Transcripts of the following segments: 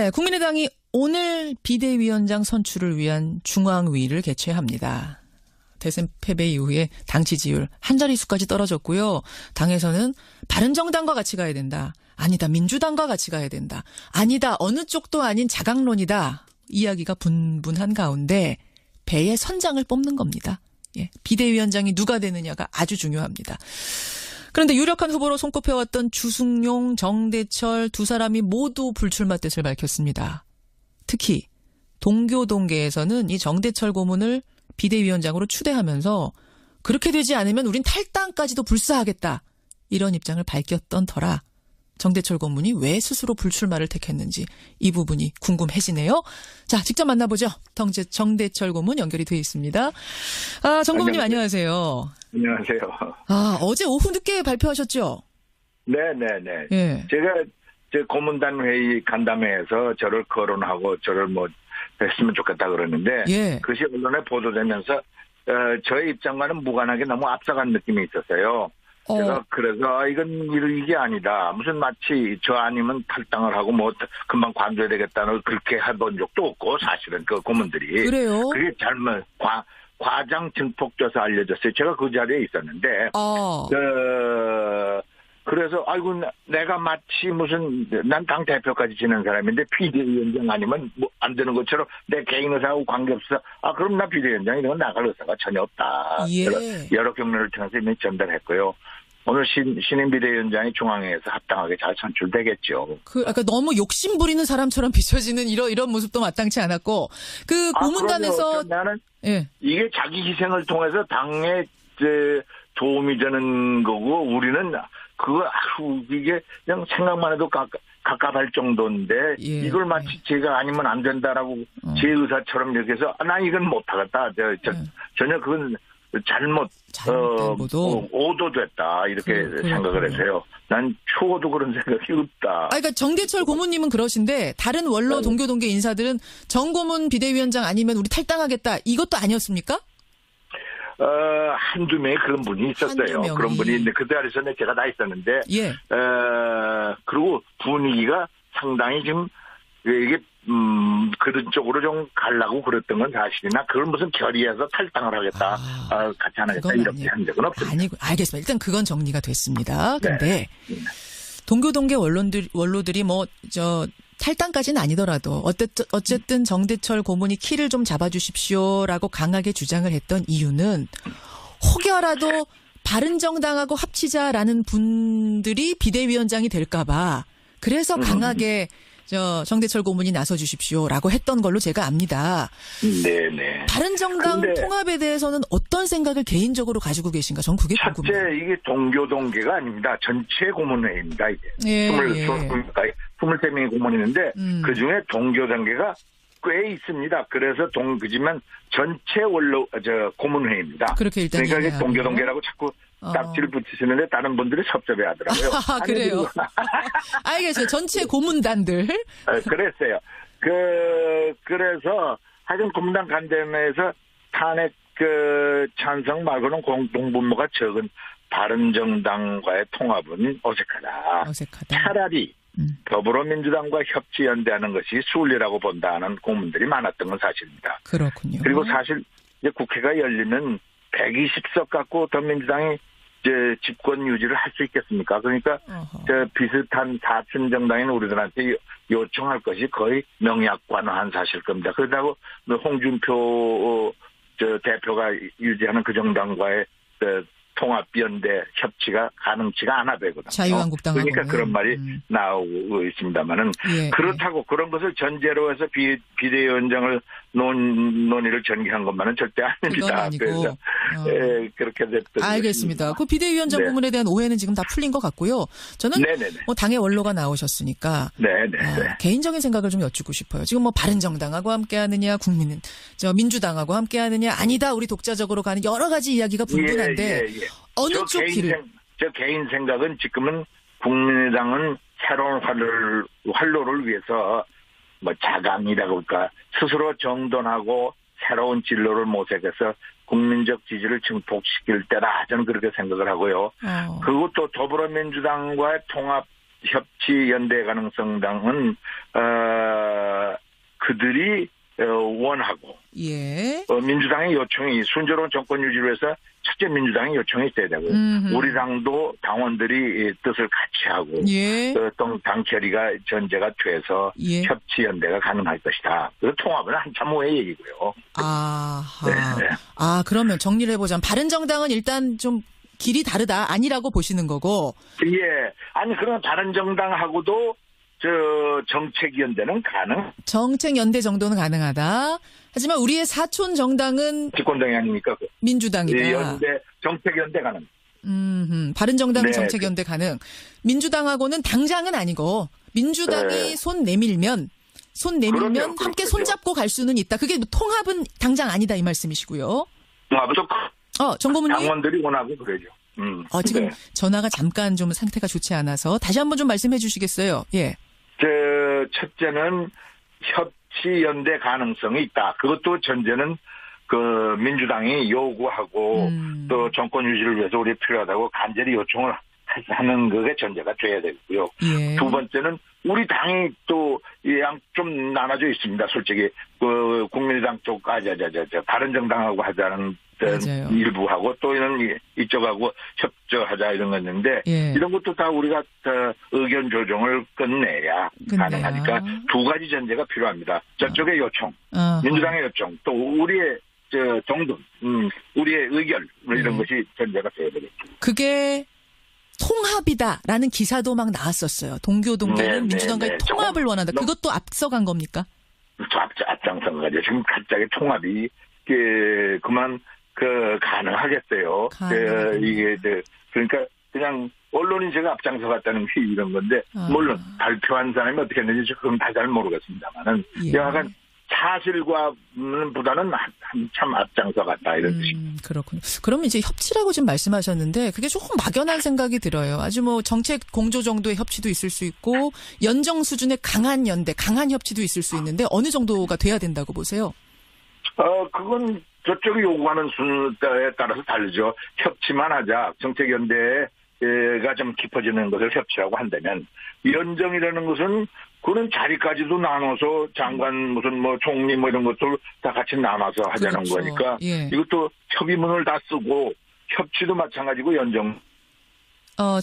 네, 국민의당이 오늘 비대위원장 선출을 위한 중앙위를 개최합니다. 대선 패배 이후에 당 지지율 한 자릿수까지 떨어졌고요. 당에서는 바른정당과 같이 가야 된다. 아니다, 민주당과 같이 가야 된다. 아니다, 어느 쪽도 아닌 자강론이다. 이야기가 분분한 가운데 배의 선장을 뽑는 겁니다. 예, 비대위원장이 누가 되느냐가 아주 중요합니다. 그런데 유력한 후보로 손꼽혀왔던 주승용, 정대철 두 사람이 모두 불출마 뜻을 밝혔습니다. 특히 동교동계에서는 이 정대철 고문을 비대위원장으로 추대하면서 그렇게 되지 않으면 우린 탈당까지도 불사하겠다. 이런 입장을 밝혔던 터라 정대철 고문이 왜 스스로 불출마를 택했는지 이 부분이 궁금해지네요. 자, 직접 만나보죠. 정대철 고문 연결이 돼 있습니다. 아, 정 고문님 안녕하세요. 안녕하세요. 아, 어제 오후 늦게 발표하셨죠? 네네네. 예. 제가 고문단 회의 간담회에서 저를 거론하고 저를 했으면 좋겠다 그러는데 예. 그것이 언론에 보도되면서 저의 입장과는 무관하게 너무 앞서간 느낌이 있었어요. 제가 그래서 이건 이게 아니다. 무슨 마치 저 아니면 탈당을 하고 금방 관둬야 되겠다는 그렇게 해본 적도 없고 사실은 그 고문들이. 그래요? 그게 잘못 과장 증폭돼서 알려졌어요. 제가 그 자리에 있었는데. 그래서 아이고 내가 마치 무슨 난 당 대표까지 지낸 사람인데 비대위원장 아니면 안 되는 것처럼 내 개인 의사하고 관계없어. 그럼 나 비대위원장 이런 건 나갈 의사가 전혀 없다. 예. 여러 경로를 통해서 이미 전달했고요. 오늘 신임 비대위원장이 중앙회에서 합당하게 잘 선출되겠죠. 그러니까 너무 욕심 부리는 사람처럼 비춰지는 이런 모습도 마땅치 않았고 고문단에서 나는 예. 이게 자기 희생을 통해서 당에 도움이 되는 거고 우리는 이게 그냥 생각만 해도 갑갑할 정도인데 예. 이걸 마치 제가 아니면 안 된다라고 제 의사처럼 이렇게 해서 난 이건 못하겠다. 전혀 그건 잘못된 오도됐다 이렇게 생각을 해서요. 난 추호도 그런 생각이 없다. 그러니까 정대철 고문님은 그러신데 다른 원로 동교동계 인사들은 정 고문 비대위원장 아니면 우리 탈당하겠다 이것도 아니었습니까? 한두 명의 그런 분이 있었어요. 그런 분이 있는데 그 자리에서는 제가 다 있었는데 예. 그리고 분위기가 상당히 지금 이게 그런 쪽으로 좀 가려고 그랬던 건 사실이나 그걸 무슨 결의해서 탈당을 하겠다, 같이 안 하겠다 이렇게 한 적은 없습니다. 아니고 알겠습니다. 일단 그건 정리가 됐습니다. 근데 동교동계 원로들이 탈당까지는 아니더라도 어쨌든 정대철 고문이 키를 좀 잡아주십시오라고 강하게 주장을 했던 이유는 혹여라도 바른정당하고 합치자라는 분들이 비대위원장이 될까 봐 그래서 강하게 정대철 고문이 나서주십시오라고 했던 걸로 제가 압니다. 네네. 바른정당 통합에 대해서는 어떤 생각을 개인적으로 가지고 계신가? 전 그게 궁금해요. 첫째, 이게 동교동계가 아닙니다. 전체 고문회의입니다. 이게. 예, 23명의 고문이 있는데 그중에 동교동계가 꽤 있습니다. 그래서 그지만 전체 고문회의입니다. 그렇게 일단 그러니까 동교동계라고 자꾸 딱지를 붙이시는데 다른 분들이 섭섭해 하더라고요. 그래요? 알겠어요. 전체 고문단들. 그랬어요. 그래서 하여튼 고문단 간담회에서 탄핵 찬성 말고는 공동분모가 적은 바른정당과의 통합은 어색하다. 차라리 더불어민주당과 협치연대하는 것이 순리라고 본다는 고문들이 많았던 건 사실입니다. 그렇군요. 그리고 사실 이제 국회가 열리면 120석 갖고 더민주당이 집권 유지를 할 수 있겠습니까? 그러니까 비슷한 사춘 정당인 우리들한테 요청할 것이 거의 명약관화한 사실 겁니다. 그렇다고 홍준표 대표가 유지하는 그 정당과의 통합연대 협치가 가능치가 않아 되거든요. 자유한국당하고 그러니까 그런 말이 나오고 있습니다만은 그렇다고 그런 것을 전제로 해서 비대위원장을 논의를 전개한 것만은 절대 아닙니다. 그래서 그렇게 됐던. 알겠습니다. 그 비대위원장 부분에 대한 오해는 지금 다 풀린 것 같고요. 저는 당의 원로가 나오셨으니까 개인적인 생각을 좀 여쭙고 싶어요. 지금 바른정당하고 함께하느냐, 민주당하고 함께하느냐, 아니다 우리 독자적으로 가는 여러 가지 이야기가 분분한데 어느 쪽 길을? 저 개인 생각은 지금은 국민의당은 새로운 활로를 위해서 자강이라고 할까 스스로 정돈하고 새로운 진로를 모색해서 국민적 지지를 증폭시킬 때라 저는 그렇게 생각을 하고요. 그리고 또 더불어민주당과의 통합 협치 연대 가능성당은 그들이 원하고 예. 민주당의 요청이 순조로운 정권 유지를 위해서 첫째 민주당의 요청이 있어야 되고 우리 당도 당원들이 뜻을 같이 하고 예. 또 당 결의가 전제가 돼서 예. 협치 연대가 가능할 것이다. 그래서 통합은 한참 후의 얘기고요. 아하. 네. 아, 그러면 정리를 해보자면 바른정당은 일단 좀 길이 다르다 아니라고 보시는 거고. 예. 아니 그러면 바른정당하고도 정책연대는 가능? 정책연대 정도는 가능하다. 하지만 우리의 사촌 정당은 집권당이 아니니까 민주당이다. 연대 정책연대 가능. 바른정당은 네. 정책연대 가능. 민주당하고는 당장은 아니고 민주당이 네. 손 내밀면 그럼요, 함께 그렇죠. 손잡고 갈 수는 있다. 그게 통합은 당장 아니다 이 말씀이시고요. 정 고문님. 당원들이 원하고 그러죠. 지금 네. 전화가 잠깐 좀 상태가 좋지 않아서 다시 한번 좀 말씀해 주시겠어요? 예. 첫째는 협치연대 가능성이 있다. 그것도 전제는 민주당이 요구하고 또 정권 유지를 위해서 우리 필요하다고 간절히 요청을 하는 그게 전제가 돼야 되고요. 예. 두 번째는 우리 당이 또 좀 나눠져 있습니다. 솔직히 국민의당 쪽 바른정당하고 하자는 맞아요. 일부하고 또 이쪽하고 협조하자 이런 거였는데 예. 이런 것도 다 우리가 의견 조정을 끝내야 가능하니까 두 가지 전제가 필요합니다. 저쪽의 요청, 민주당의 요청, 또 우리의 정돈, 우리의 의견 이런 것이 전제가 돼야 되겠죠. 그게 통합이다라는 기사도 막 나왔었어요. 동교는 민주당과의 통합을 원한다. 그것도 앞서간 겁니까? 앞장선 거죠. 지금 갑자기 통합이 그만 가능하겠어요. 이게 그러니까 그냥 언론이 제가 앞장서 갔다는 게 이런 건데 물론 발표한 사람이 어떻게 했는지 그건 다 잘 모르겠습니다만은 약간 사실과보다는 한참 앞장서 갔다 이런 뜻입니다. 그렇군요. 그러면 이제 협치라고 지금 말씀하셨는데 그게 조금 막연한 생각이 들어요. 아주 정책 공조 정도의 협치도 있을 수 있고 연정 수준의 강한 연대, 강한 협치도 있을 수 있는데 어느 정도가 돼야 된다고 보세요? 그건 저쪽이 요구하는 순서에 따라서 다르죠. 협치만 하자. 정책연대가 좀 깊어지는 것을 협치라고 한다면 연정이라는 것은 그런 자리까지도 나눠서 장관 무슨 총리 이런 것들 다 같이 나눠서 하자는 그렇죠. 거니까 예. 이것도 협의문을 다 쓰고 협치도 마찬가지고 연정.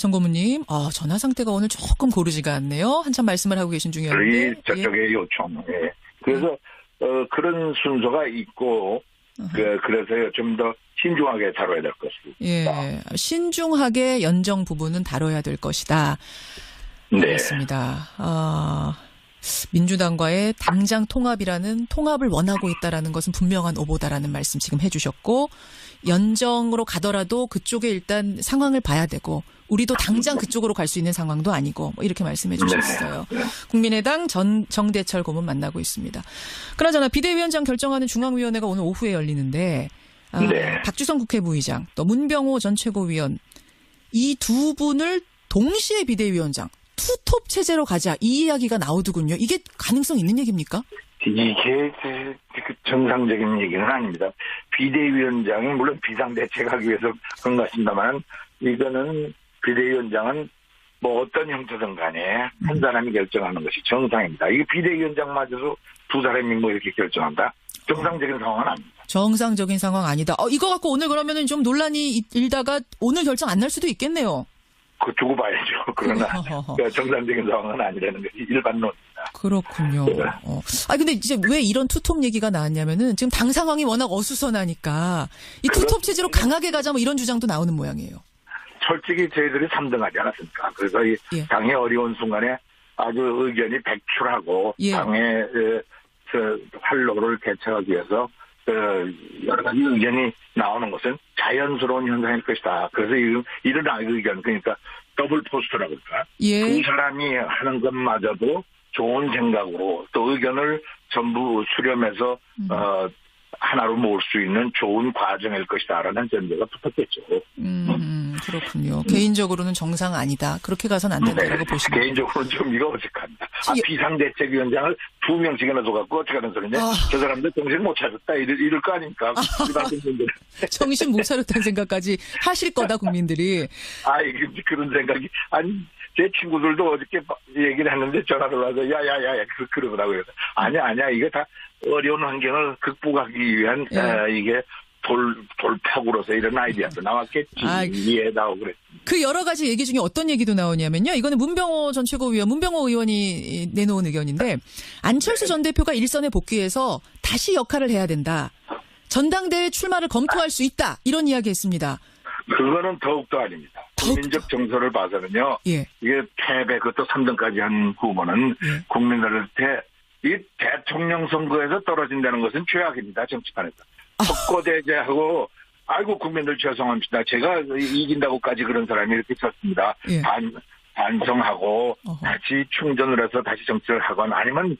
정 고문님, 전화 상태가 오늘 조금 고르지가 않네요. 한참 말씀을 하고 계신 중이었는데. 저쪽의 요청. 예. 그래서 그런 순서가 있고 그래서 좀 더 신중하게 다뤄야 될 것입니다. 예, 신중하게 연정 부분은 다뤄야 될 것이다. 네. 알겠습니다. 민주당과의 당장 통합을 원하고 있다라는 것은 분명한 오보다라는 말씀 지금 해주셨고 연정으로 가더라도 그쪽에 일단 상황을 봐야 되고 우리도 당장 그쪽으로 갈 수 있는 상황도 아니고 이렇게 말씀해 주셨어요. 네. 국민의당 정대철 고문 만나고 있습니다. 그나저나 비대위원장 결정하는 중앙위원회가 오늘 오후에 열리는데 네. 박주선 국회부의장 또 문병호 전 최고위원 이 두 분을 동시에 비대위원장 투톱 체제로 가자 이 이야기가 나오더군요. 이게 가능성 있는 얘기입니까? 이게 정상적인 얘기는 아닙니다. 비대위원장이 물론 비상대책하기 위해서 그런 것 같습니다만 이거는 비대위원장은 어떤 형태든 간에 한 사람이 결정하는 것이 정상입니다. 이게 비대위원장마저도 두 사람이 이렇게 결정한다? 정상적인 상황은 아닙니다. 정상적인 상황 아니다. 이거 갖고 오늘 그러면은 좀 논란이 일다가 오늘 결정 안 날 수도 있겠네요. 두고 봐야죠. 그러나 정상적인 상황은 아니라는 것이 일반론입니다. 그렇군요. 네. 근데 이제 왜 이런 투톱 얘기가 나왔냐면은 지금 당 상황이 워낙 어수선하니까 이 투톱 체제로 강하게 가자 이런 주장도 나오는 모양이에요. 솔직히 저희들이 3등하지 않았습니까? 그래서 이 당의 어려운 순간에 아주 의견이 백출하고 당의 활로를 개척하기 위해서 여러 가지 의견이 나오는 것은 자연스러운 현상일 것이다. 그래서 이런 의견, 그러니까 더블 포스트라고 할까? 두 사람이 하는 것마저도 좋은 생각으로 또 의견을 전부 수렴해서 하나로 모을 수 있는 좋은 과정일 것이다라는 전제가 붙었겠죠. 그렇군요. 개인적으로는 정상 아니다. 그렇게 가선 안 된다고 보시면. 개인적으로는 좀 이거 어색합니다. 비상대책위원장을 2명씩이나 둬갖고 어떻게 하는 소리냐. 저 사람들 정신 못 차렸다. 이럴 거 아닙니까? 정신 못 차렸다는 생각까지 하실 거다, 국민들이. 그런 생각이. 제 친구들도 어저께 얘기를 했는데 전화를 와서 야야야야 그러더라고요. 아니야 이게 다 어려운 환경을 극복하기 위한 이게 돌파구로서 이런 아이디어도 나왔겠지. 이해다고 그랬습니다. 그 여러 가지 얘기 중에 어떤 얘기도 나오냐면요. 이거는 문병호 전 최고위원, 문병호 의원이 내놓은 의견인데 안철수 전 대표가 일선에 복귀해서 다시 역할을 해야 된다. 전당대회 출마를 검토할 수 있다. 이런 이야기 했습니다. 그거는 더욱더 아닙니다. 국민적 정서를 봐서는요. 이게 패배, 그것도 3등까지 한 후보는 국민들한테 이 대통령 선거에서 떨어진다는 것은 죄악입니다. 정치판에서. 석고대죄하고 아이고 국민들 죄송합니다. 제가 이긴다고까지 그런 사람이 이렇게 섰습니다. 반성하고 다시 충전을 해서 다시 정치를 하건 아니면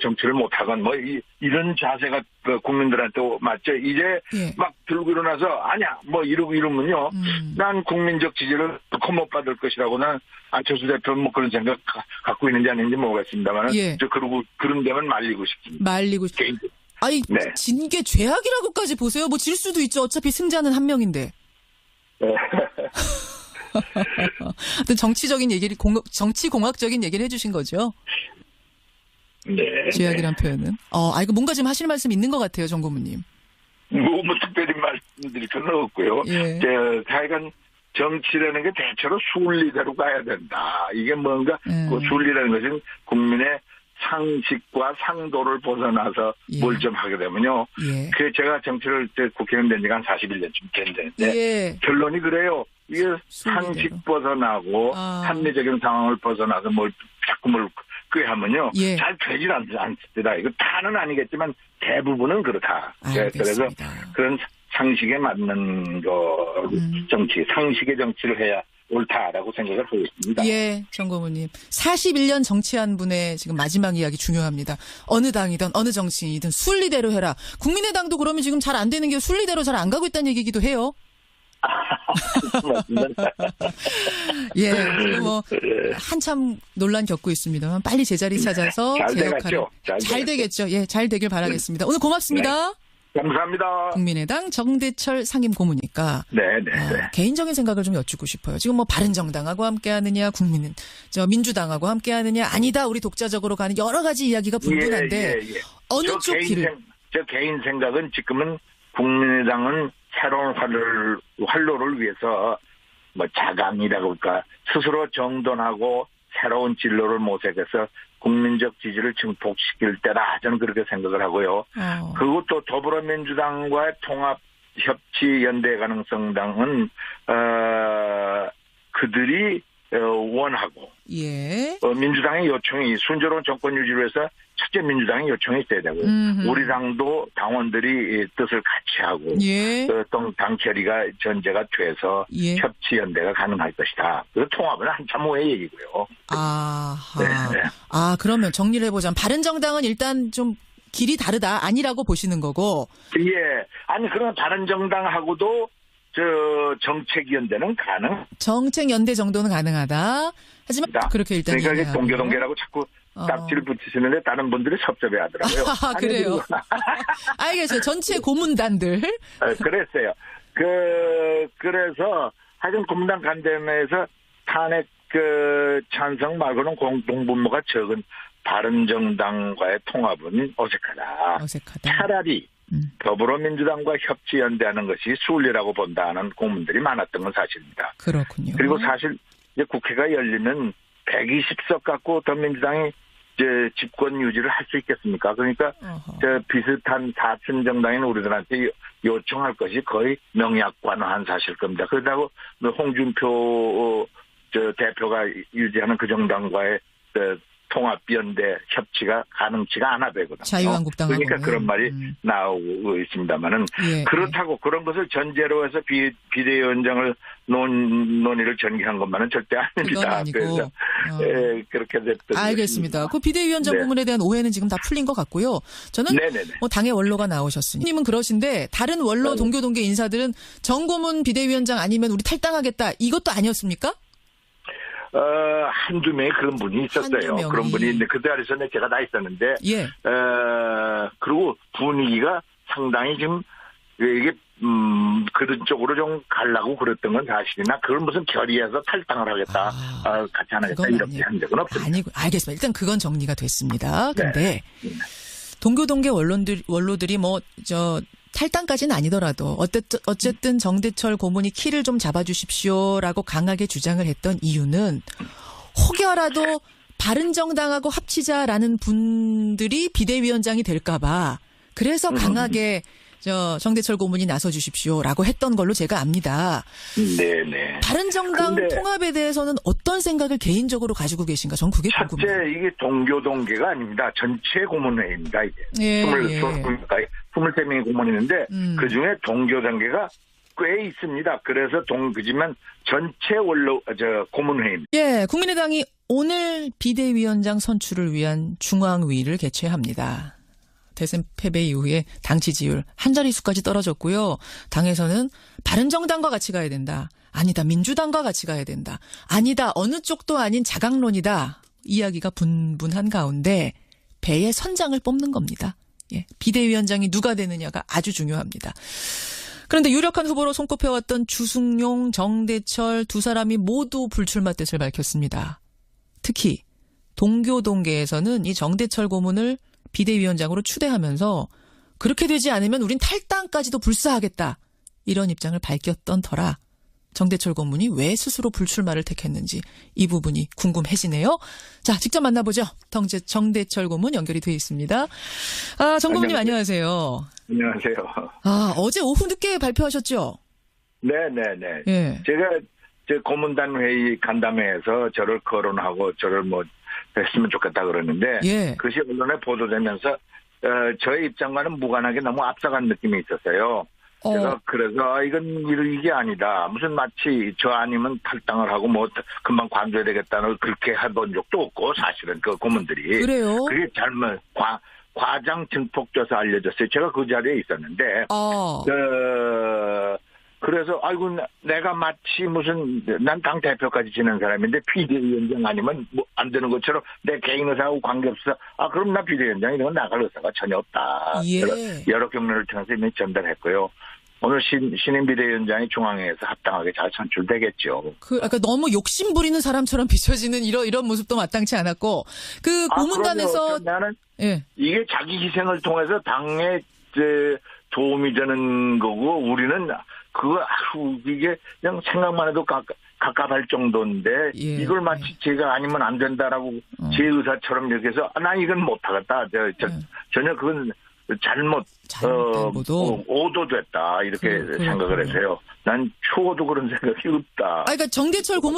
정치를 못하건 뭐 이런 자세가 그 국민들한테 맞죠. 이제 막 들고 일어나서 아니야 뭐 이러면요. 난 국민적 지지를 더 못 받을 것이라고 난 안철수 대표는 뭐 그런 생각 갖고 있는지 아닌지 모르겠습니다만 그러고 그런 데만 말리고 싶습니다. 아니 진 게 죄악이라고까지 보세요. 뭐 질 수도 있죠. 어차피 승자는 한 명인데. 정치적인 얘기를 정치공학적인 얘기를 해주신 거죠. 네. 죄악이란 표현은. 이거 뭔가 좀 하실 말씀 있는 것 같아요, 정 고문님. 뭐 특별히 말씀드릴 건 없고요. 하여간 정치라는 게 대체로 순리대로 가야 된다. 이게 뭔가 그 순리라는 것은 국민의 상식과 상도를 벗어나서 뭘 좀 하게 되면요. 그 제가 정치를 국회의원 된 지가 한 41년쯤 됐는데 결론이 그래요. 이게 상식 벗어나고 합리적인 상황을 벗어나서 자꾸 하면요. 잘 되질 않습니다. 이거 다는 아니겠지만 대부분은 그렇다. 그래서 그런 상식에 맞는 정치, 상식의 정치를 해야 옳다라고 생각을 하고 있습니다. 정 고문님. 41년 정치한 분의 지금 마지막 이야기 중요합니다. 어느 당이든 어느 정치인이든 순리대로 해라. 국민의당도 그러면 지금 잘 안 되는 게 순리대로 잘 안 가고 있다는 얘기기도 해요. 지금 한참 논란 겪고 있습니다만 빨리 제자리 찾아서 제 역할을 잘 되겠죠. 잘 되길 바라겠습니다. 오늘 고맙습니다. 감사합니다. 국민의당 정대철 상임 고문이니까 개인적인 생각을 좀 여쭙고 싶어요. 지금 뭐 바른정당하고 함께하느냐, 민주당하고 함께하느냐, 아니다 우리 독자적으로 가는 여러 가지 이야기가 분분한데 어느 쪽 길을? 저 개인 생각은 지금은 국민의당은 새로운 활로를 위해서 자강이라고 할까 스스로 정돈하고 새로운 진로를 모색해서 국민적 지지를 증폭시킬 때라 저는 그렇게 생각을 하고요. 그리고 또 더불어민주당과의 통합협치연대 가능성당은 그들이 원하고 민주당의 요청이 순조로운 정권 유지를 위해서 첫째 민주당의 요청이 있어야 되고 우리 당도 당원들이 뜻을 같이 하고 또 당 결의가 전제가 돼서 협치연대가 가능할 것이다. 그 통합은 한참 후의 얘기고요. 그러면 정리를 해보자면 바른정당은 일단 좀 길이 다르다 아니라고 보시는 거고. 아니 그러면 바른정당하고도 정책연대는 가능. 정책연대 정도는 가능하다. 하지만 그렇게 일단 그러니까 동교동계라고 자꾸 딱지를 붙이시는데 다른 분들이 섭섭해 하더라고요. 그래요. 알겠어요. 전체 고문단들. 그랬어요. 그래서 하여튼 고문단 간담회에서 탄핵 찬성 말고는 공동분모가 적은 바른정당과의 통합은 어색하다. 차라리 더불어민주당과 협치연대하는 것이 순리라고 본다는 고문들이 많았던 건 사실입니다. 그렇군요. 그리고 사실 이제 국회가 열리면 120석 갖고 더민주당이 이제 집권 유지를 할 수 있겠습니까? 그러니까 비슷한 4층 정당인 우리들한테 요청할 것이 거의 명약관화한 사실 겁니다. 그렇다고 홍준표 대표가 유지하는 그 정당과의 통합연대 협치가 가능치가 않아 되거든요. 자유한국당하고 그러니까 그런 말이 나오고 있습니다만은 그렇다고 그런 것을 전제로 해서 비대위원장을 논의를 전개한 것만은 절대 아닙니다. 그래서 그렇게 됐던 알겠습니다. 그 비대위원장 부분에 대한 오해는 지금 다 풀린 것 같고요. 저는 뭐 당의 원로가 나오셨으니 님은 그러신데 다른 원로 동교동계 인사들은 정고문 비대위원장 아니면 우리 탈당하겠다 이것도 아니었습니까? 한두 명의 그런 분이 있었어요. 그런 분이 있는데 그 자리에서는 제가 다 있었는데, 그리고 분위기가 상당히 지금 이게 그런 쪽으로 좀 가려고 그랬던 건 사실이나 그걸 무슨 결의해서 탈당을 하겠다, 같이 안 하겠다 이렇게 한 적은 없습니다. 아니고 알겠습니다. 일단 그건 정리가 됐습니다. 근데 동교동계 원로들이 탈당까지는 아니더라도 어쨌든 정대철 고문이 키를 좀 잡아주십시오라고 강하게 주장을 했던 이유는 혹여라도 바른정당하고 합치자라는 분들이 비대위원장이 될까봐 그래서 강하게 정대철 고문이 나서주십시오라고 했던 걸로 제가 압니다. 네네. 바른정당 통합에 대해서는 어떤 생각을 개인적으로 가지고 계신가? 전 그게 궁금해요. 첫째, 이게 동교동계가 아닙니다. 전체 고문회의입니다. 이게. 예, 23명의 고문이 있는데 그중에 동교동계가 꽤 있습니다. 그래서 그지만 전체 고문회의입니다. 예, 국민의당이 오늘 비대위원장 선출을 위한 중앙위를 개최합니다. 대선 패배 이후에 당 지지율 한 자릿수까지 떨어졌고요. 당에서는 바른정당과 같이 가야 된다. 아니다. 민주당과 같이 가야 된다. 아니다. 어느 쪽도 아닌 자강론이다. 이야기가 분분한 가운데 배의 선장을 뽑는 겁니다. 예, 비대위원장이 누가 되느냐가 아주 중요합니다. 그런데 유력한 후보로 손꼽혀왔던 주승용, 정대철 두 사람이 모두 불출마 뜻을 밝혔습니다. 특히 동교동계에서는 이 정대철 고문을 비대위원장으로 추대하면서 그렇게 되지 않으면 우린 탈당까지도 불사하겠다. 이런 입장을 밝혔던 터라 정대철 고문이 왜 스스로 불출마를 택했는지 이 부분이 궁금해지네요. 자, 직접 만나보죠. 정대철 고문 연결이 돼 있습니다. 정 고문님 안녕하세요. 안녕하세요. 어제 오후 늦게 발표하셨죠? 네네네. 예. 제가 고문단 회의 간담회에서 저를 거론하고 저를 했으면 좋겠다 그러는데 그것이 언론에 보도되면서 저의 입장과는 무관하게 너무 앞서간 느낌이 있었어요. 제가 그래서 이건 이게 아니다. 무슨 마치 저 아니면 탈당을 하고 금방 관둬야 되겠다는 그렇게 해본 적도 없고 사실은 그 고문들이. 그래요? 그게 잘못 과장 증폭돼서 알려졌어요. 제가 그 자리에 있었는데. 그래서 내가 마치 난 당 대표까지 지낸 사람인데 비대위원장 아니면 안 되는 것처럼 내 개인 의사하고 관계없어. 그럼 나 비대위원장 이런 건 나갈 의사가 전혀 없다. 예. 여러 경로를 통해서 이미 전달했고요. 오늘 신임 비대위원장이 중앙회에서 합당하게 잘 선출되겠죠. 너무 욕심 부리는 사람처럼 비춰지는 이런 모습도 마땅치 않았고 고문단에서 나는 이게 자기 희생을 통해서 당에 도움이 되는 거고 우리는 이게 그냥 생각만 해도 갑갑할 정도인데 이걸 마치 제가 아니면 안 된다라고 제 의사처럼 이렇게 해서 난 이건 못하겠다. 전혀 그건 오도됐다 이렇게 생각을 해서요. 난 추호도 그런 생각이 없다. 그러니까 정대철 고문